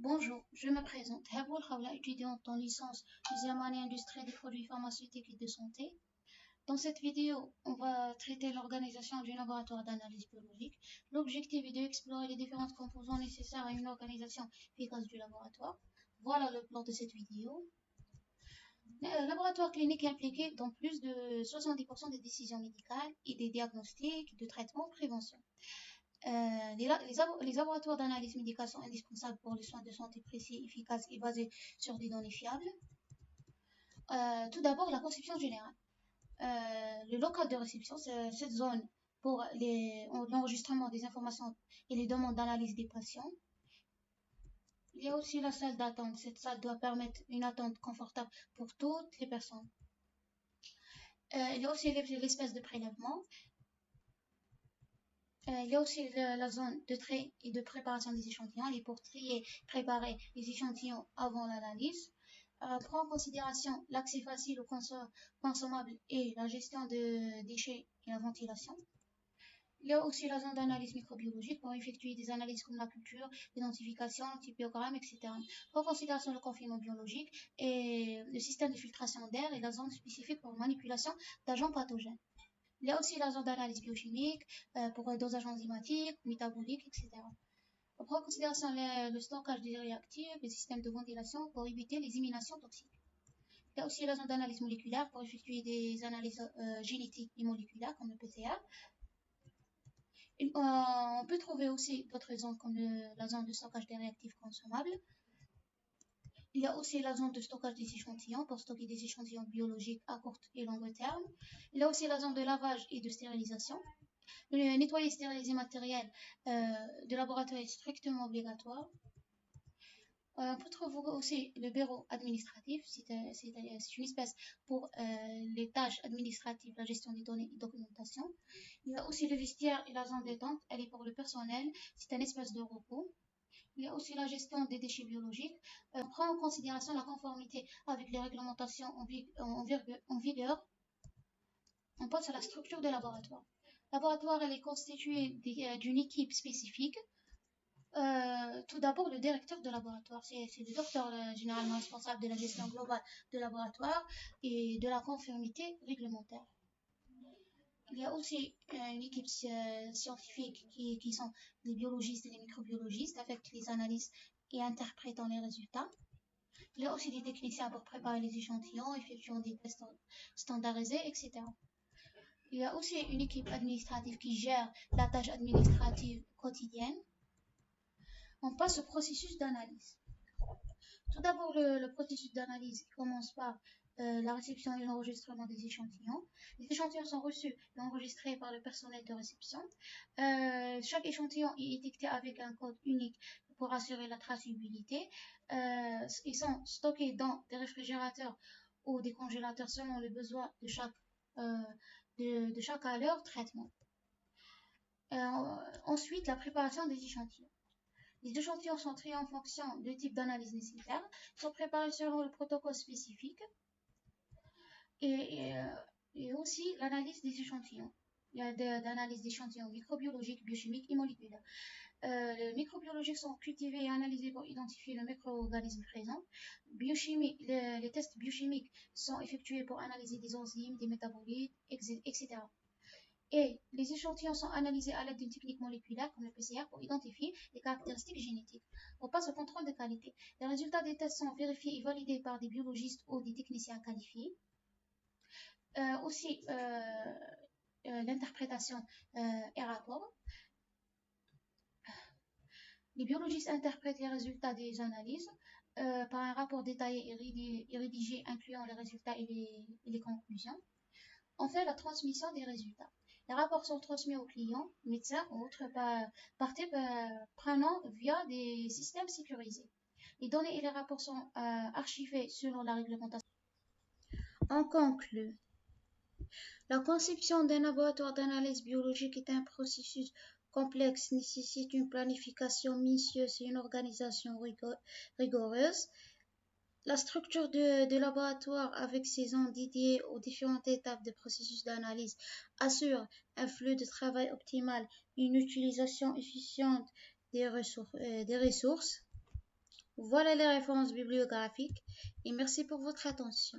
Bonjour, je me présente, Haboul Khawla, étudiante en licence deuxième année industrie des produits pharmaceutiques et de santé. Dans cette vidéo, on va traiter l'organisation du laboratoire d'analyse biologique. L'objectif est d'explorer les différentes composantes nécessaires à une organisation efficace du laboratoire. Voilà le plan de cette vidéo. Le laboratoire clinique est impliqué dans plus de 70% des décisions médicales et des diagnostics, de traitement, prévention. Les laboratoires d'analyse médicale sont indispensables pour les soins de santé précis, efficaces et basés sur des données fiables. Tout d'abord, la conception générale. Le local de réception, c'est cette zone pour l'enregistrement des informations et les demandes d'analyse des patients. Il y a aussi la salle d'attente. Cette salle doit permettre une attente confortable pour toutes les personnes. Il y a aussi l'espace de prélèvement. Il y a aussi la zone de trait et de préparation des échantillons. Elle est pour trier et préparer les échantillons avant l'analyse. Prend en considération l'accès facile aux consommables et la gestion de déchets et la ventilation. Il y a aussi la zone d'analyse microbiologique pour effectuer des analyses comme la culture, l'identification, l'antibiogramme, etc. Prend en considération le confinement biologique et le système de filtration d'air et la zone spécifique pour manipulation d'agents pathogènes. Il y a aussi la zone d'analyse biochimique pour le dosage enzymatique, métabolique, etc. On prend en considération le stockage des réactifs, les systèmes de ventilation pour éviter les éliminations toxiques. Il y a aussi la zone d'analyse moléculaire pour effectuer des analyses génétiques et moléculaires comme le PCR. On peut trouver aussi d'autres zones comme la zone de stockage des réactifs consommables. Il y a aussi la zone de stockage des échantillons pour stocker des échantillons biologiques à court et long terme. Il y a aussi la zone de lavage et de stérilisation. Le nettoyer et stériliser matériel de laboratoire est strictement obligatoire. On peut trouver aussi le bureau administratif, c'est une espèce pour les tâches administratives, la gestion des données et documentation. Il y a aussi le vestiaire et la zone détente, elle est pour le personnel, c'est un espace de repos. Il y a aussi la gestion des déchets biologiques. On prend en considération la conformité avec les réglementations en vigueur. On passe à la structure de laboratoire. Le laboratoire elle est constitué d'une équipe spécifique. Tout d'abord, le directeur de laboratoire, c'est le docteur généralement responsable de la gestion globale de laboratoire et de la conformité réglementaire. Il y a aussi une équipe scientifique qui sont les biologistes et les microbiologistes avec les analyses et interprétant les résultats. Il y a aussi des techniciens pour préparer les échantillons, effectuant des tests standardisés, etc. Il y a aussi une équipe administrative qui gère la tâche administrative quotidienne. On passe au processus d'analyse. Tout d'abord, le processus d'analyse commence par la réception et l'enregistrement des échantillons. Les échantillons sont reçus et enregistrés par le personnel de réception. Chaque échantillon est étiqueté avec un code unique pour assurer la traçabilité. Ils sont stockés dans des réfrigérateurs ou des congélateurs selon les besoins de chaque à leur traitement. Ensuite, la préparation des échantillons. Les échantillons sont triés en fonction du type d'analyse nécessaire, sont préparés selon le protocole spécifique et aussi l'analyse des échantillons. Il y a d'analyse d'échantillons microbiologiques, biochimiques et moléculaires. Les microbiologiques sont cultivés et analysés pour identifier le micro-organisme présent. Les tests biochimiques sont effectués pour analyser des enzymes, des métabolites, etc. Et les échantillons sont analysés à l'aide d'une technique moléculaire comme le PCR pour identifier les caractéristiques génétiques. On passe au contrôle de qualité. Les résultats des tests sont vérifiés et validés par des biologistes ou des techniciens qualifiés. Aussi, l'interprétation et rapport. Les biologistes interprètent les résultats des analyses par un rapport détaillé et rédigé incluant les résultats et les conclusions. On fait la transmission des résultats. Les rapports sont transmis aux clients, médecins ou autres parties prenant via des systèmes sécurisés. Les données et les rapports sont archivés selon la réglementation. On conclut. La conception d'un laboratoire d'analyse biologique est un processus complexe, nécessite une planification minutieuse et une organisation rigoureuse. La structure de laboratoire avec ses zones dédiées aux différentes étapes du processus d'analyse assure un flux de travail optimal et une utilisation efficiente des ressources. Voilà les références bibliographiques et merci pour votre attention.